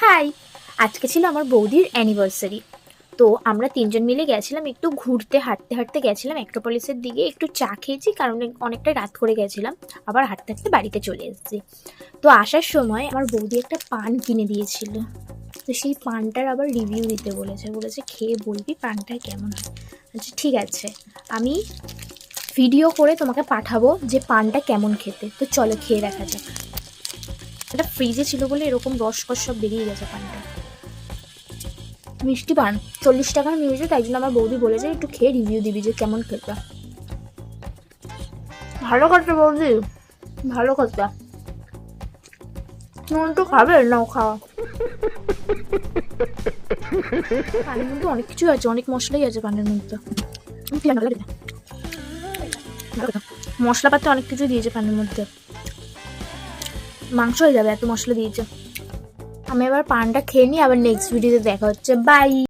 High, আজকে ছিল আমার বৌদির অ্যানিভার্সারি। তো আমরা তিনজন মিলে গেছিলাম একটু ঘুরতে, হাঁটতে হাঁটতে গেছিলাম অ্যাক্রোপলিসের দিকে। একটু চা খেয়েছি কারণ অনেকটা রাত করে গেছিলাম, আবার হাঁটতে হাঁটতে বাড়িতে চলে এসেছি। তো আসার সময় আমার বৌদি একটা পান কিনে দিয়েছিল, তো সেই পানটার আবার রিভিউ দিতে বলেছে খেয়ে বলবি পানটা কেমন হয়। আচ্ছা ঠিক আছে, আমি ভিডিও করে তোমাকে পাঠাবো যে পানটা কেমন খেতে। তো চলো খেয়ে দেখা যাক। এটা ফ্রিজে ছিল বলে এরকম রসকস সব বেরিয়ে গেছে পানটা। মিষ্টি পান 40 টাকা নিয়েছে, তাই জন্য আমার বৌদি বলেছে একটু খেয়ে রিভিউ দিবি যে কেমন খেতে। ভালো খাচ্ছে বৌদি, ভালো খাচ্ছে। নুন তো খাবে নাও, খাওয়া। পানের মধ্যে অনেক কিছু আছে, অনেক মশলাই আছে পানের মধ্যে। মশলাপাতি অনেক কিছু দিয়েছে পানের মধ্যে, মাংস হয়ে যাবে এত মশলা দিয়েছে। আমি এবার পানটা খেয়ে নিই, আবার নেক্সট ভিডিওতে দেখা হচ্ছে। বাই।